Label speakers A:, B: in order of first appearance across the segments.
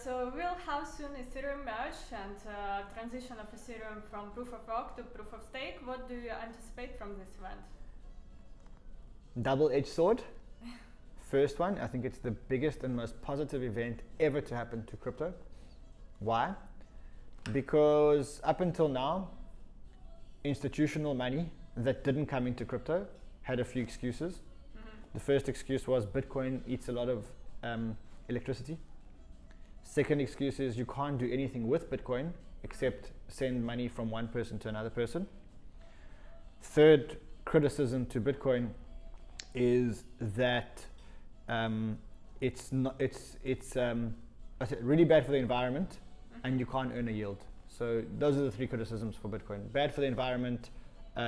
A: So we'll have soon Ethereum Merge and transition of Ethereum from proof of work to proof of stake. What do you anticipate from this event?
B: Double-edged sword. First one, I think it's the biggest and most positive event ever to happen to crypto. Why? Because up until now, institutional money that didn't come into crypto had a few excuses. The first excuse was Bitcoin eats a lot of electricity. Second excuse is you can't do anything with Bitcoin except send money from one person to another person. Third criticism to Bitcoin is that it's really bad for the environment and you can't earn a yield. So those are the three criticisms for Bitcoin. Bad for the environment,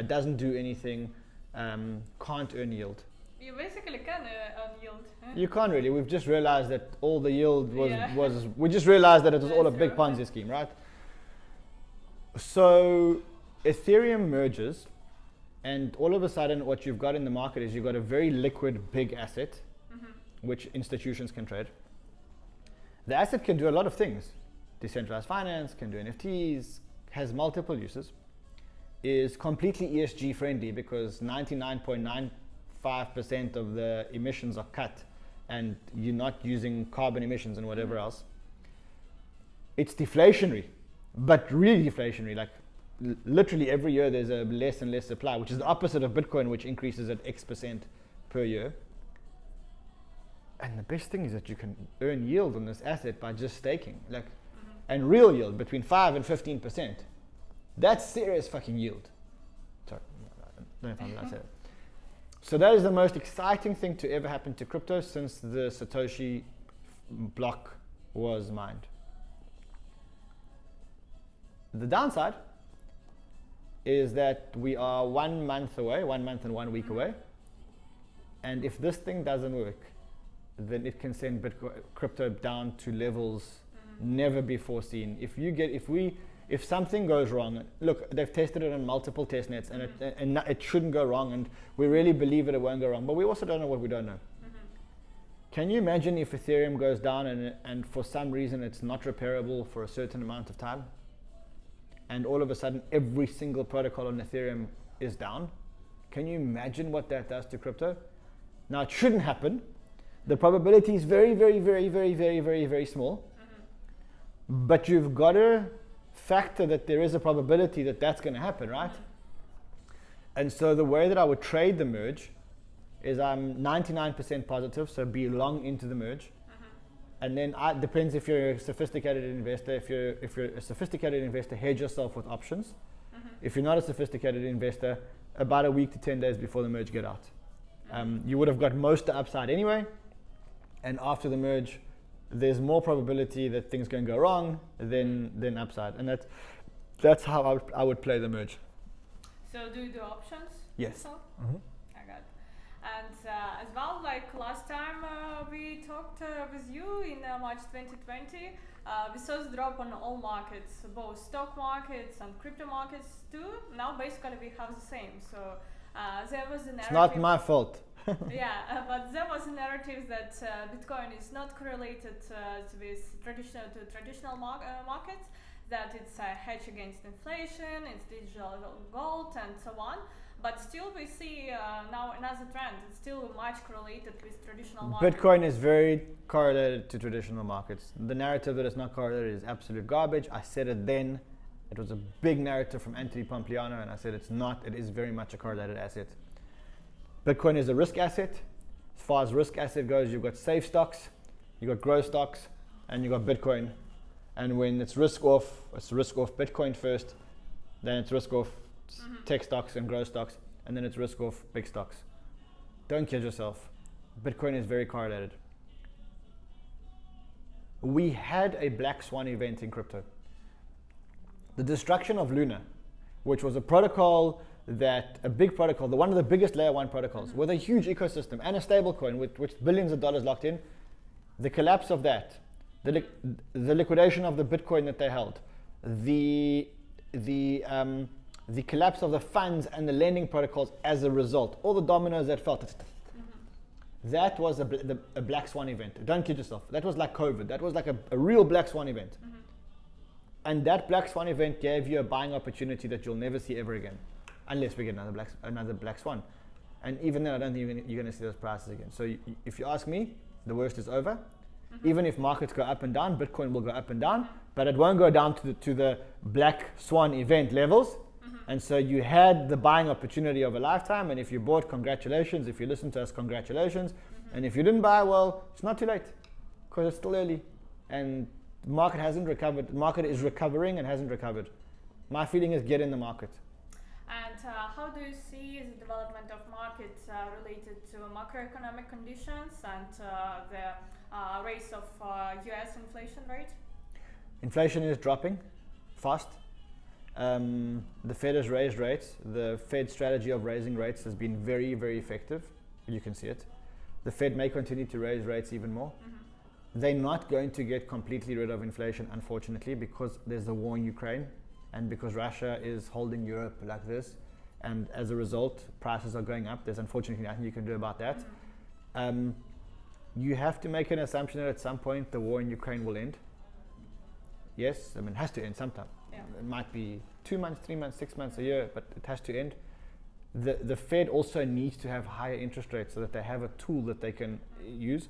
B: doesn't do anything, can't earn yield.
A: You basically can earn yield.
B: You can't really. We've just realized that all the yield was we just realized that it was all a big Ponzi scheme, right? So Ethereum merges, and all of a sudden what you've got in the market is you've got a very liquid big asset which institutions can trade. The asset can do a lot of things. Decentralized finance, can do NFTs, has multiple uses, is completely ESG friendly because 99.95% of the emissions are cut and you're not using carbon emissions and whatever else. It's deflationary, but really deflationary. Like literally every year there's a less and less supply, which is the opposite of Bitcoin, which increases at X% per year. And the best thing is that you can earn yield on this asset by just staking, and real yield between 5 and 15%. That's serious fucking yield. Sorry, I don't know if I'm allowed to say that. So that is the most exciting thing to ever happen to crypto since the Satoshi block was mined. The downside is that we are 1 month away, 1 month and 1 week away. And if this thing doesn't work, then it can send crypto down to levels never before seen. If something goes wrong, look, they've tested it on multiple test nets and it shouldn't go wrong, and we really believe that it won't go wrong, but we also don't know what we don't know. Can you imagine if Ethereum goes down and for some reason it's not repairable for a certain amount of time, and all of a sudden every single protocol on Ethereum is down? Can you imagine what that does to crypto? Now, it shouldn't happen. The probability is very, very, very, very, very, very, very small. But you've got to factor that there is a probability that that's going to happen, right? And so the way that I would trade the merge is I'm 99% positive, so be long into the merge. And then it depends if you're a sophisticated investor. If you're a sophisticated investor, hedge yourself with options. If you're not a sophisticated investor, about a week to 10 days before the merge, get out. You would have got most of the upside anyway. And after the merge, there's more probability that things can go wrong than upside. And that's how I would play the merge.
A: So do you do options?
B: Yes.
A: I got. And as well, like last time we talked with you in March 2020, we saw the drop on all markets, both stock markets and crypto markets too. Now basically we have the same. So there was a narrative.
B: It's not my fault.
A: But there was a narrative that Bitcoin is not correlated with traditional markets, that it's a hedge against inflation, it's digital gold, and so on. But still, we see now another trend. It's still much correlated with traditional markets.
B: Bitcoin is very correlated to traditional markets. The narrative that it's not correlated is absolute garbage. I said it then. It was a big narrative from Anthony Pompliano, and I said it's not. It is very much a correlated asset. Bitcoin is a risk asset. As far as risk asset goes, you've got safe stocks, you've got growth stocks, and you've got Bitcoin. And when it's risk off Bitcoin first, then it's risk off tech stocks and growth stocks, and then it's risk off big stocks. Don't kid yourself. Bitcoin is very correlated. We had a black swan event in crypto. The destruction of Neuner, which was a protocol one of the biggest layer 1 protocols with a huge ecosystem and a stable coin with billions of dollars locked in. The collapse of that, the liquidation of the Bitcoin that they held, the collapse of the funds and the lending protocols as a result, all the dominoes that fell. that was a black swan event. Don't kid yourself. That was like COVID. That was like a real black swan event. And that black swan event gave you a buying opportunity that you'll never see ever again, unless we get another black swan. And even then, I don't think you're going to see those prices again. So if you ask me, the worst is over. Even if markets go up and down, Bitcoin will go up and down, but it won't go down to the black swan event levels. And so you had the buying opportunity of a lifetime, and if you bought, congratulations. If you listened to us, congratulations. And if you didn't buy, well, it's not too late, because it's still early, and the market hasn't recovered. The market is recovering and hasn't recovered. My feeling is get in the market.
A: And how do you see the development of markets related to macroeconomic conditions and the raise of US inflation rate?
B: Inflation is dropping fast. The Fed has raised rates. The Fed strategy of raising rates has been very, very effective. You can see it. The Fed may continue to raise rates even more. They're not going to get completely rid of inflation, unfortunately, because there's the war in Ukraine and because Russia is holding Europe like this. And as a result, prices are going up. There's unfortunately nothing you can do about that. You have to make an assumption that at some point the war in Ukraine will end. Yes, I mean, it has to end sometime. Yeah. It might be 2 months, 3 months, 6 months, a year, but it has to end. The Fed also needs to have higher interest rates so that they have a tool that they can use.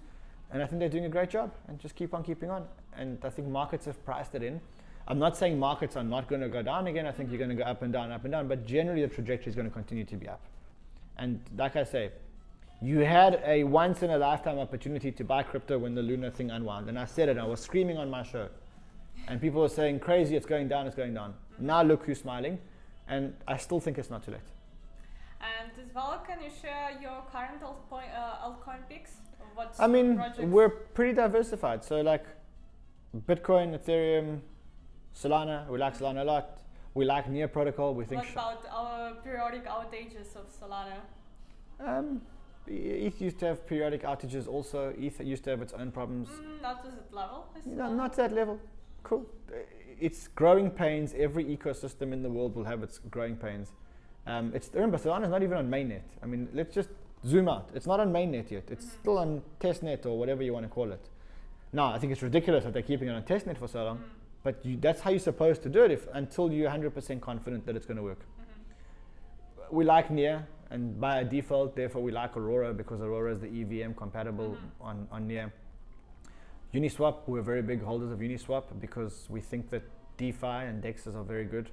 B: And I think they're doing a great job, and just keep on keeping on. And I think markets have priced it in. I'm not saying markets are not going to go down again. I think you're going to go up and down, but generally the trajectory is going to continue to be up. And like I say, you had a once in a lifetime opportunity to buy crypto when the Lunar thing unwound. And I said it, I was screaming on my show. And people were saying, crazy, it's going down, it's going down. Now look who's smiling. And I still think it's not too late.
A: And as well, can you share your current altcoin picks?
B: I mean,
A: projects?
B: We're pretty diversified. So like Bitcoin, Ethereum, Solana, we like Solana a lot. We like Near protocol. We think.
A: What about our periodic outages of Solana?
B: ETH used to have periodic outages also. ETH used to have its own problems.
A: Not to that level.
B: No, not to that level. Cool. It's growing pains. Every ecosystem in the world will have its growing pains. Remember, Solana is not even on mainnet. I mean, let's just zoom out. It's not on mainnet yet. It's still on testnet or whatever you want to call it. Now, I think it's ridiculous that they're keeping it on testnet for so long, but that's how you're supposed to do it until you're 100% confident that it's going to work. We like Near, and by default, therefore, we like Aurora because Aurora is the EVM compatible on Near. Uniswap, we're very big holders of Uniswap because we think that DeFi and DEXs are very good.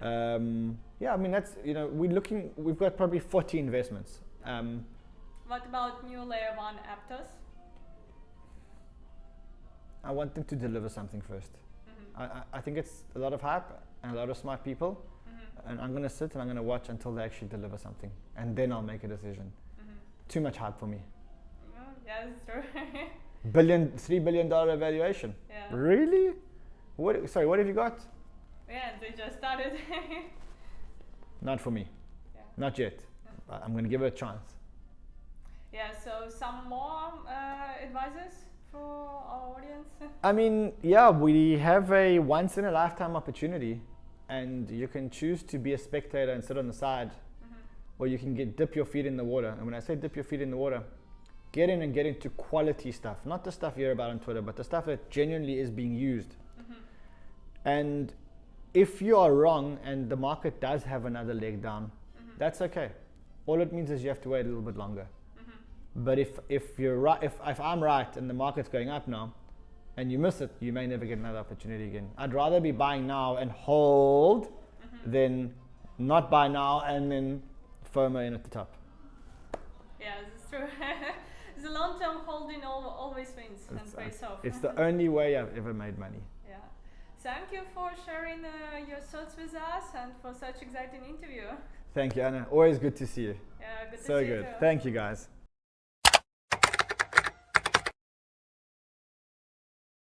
B: Yeah, I mean, that's, we've got probably 40 investments.
A: What about new layer 1 Aptos?
B: I want them to deliver something first. I think it's a lot of hype and a lot of smart people, and I'm going to sit and I'm going to watch until they actually deliver something, and then I'll make a decision. Too much hype for me.
A: Yeah, that's true.
B: $3 billion valuation.
A: Yeah.
B: Really? What have you got?
A: Yeah, they just started.
B: Not for me.
A: Yeah.
B: Not yet. But I'm going to give it a chance.
A: Yeah, so some more advices for our audience?
B: I mean, yeah, we have a once in a lifetime opportunity, and you can choose to be a spectator and sit on the side, or you can dip your feet in the water. And when I say dip your feet in the water, get in and get into quality stuff, not the stuff you hear about on Twitter, but the stuff that genuinely is being used. And if you are wrong and the market does have another leg down, that's okay. All it means is you have to wait a little bit longer. But if you're right, if I'm right and the market's going up now, and you miss it, you may never get another opportunity again. I'd rather be buying now and hold than not buy now and then FOMO in at the top.
A: Yeah, that's true. The long-term holding always wins and pays off.
B: It's the only way I've ever made money.
A: Yeah. Thank you for sharing your thoughts with us and for such exciting interview.
B: Thank you, Anna. Always good to see you.
A: Yeah, good to
B: so
A: see you
B: good.
A: too.
B: Thank you, guys.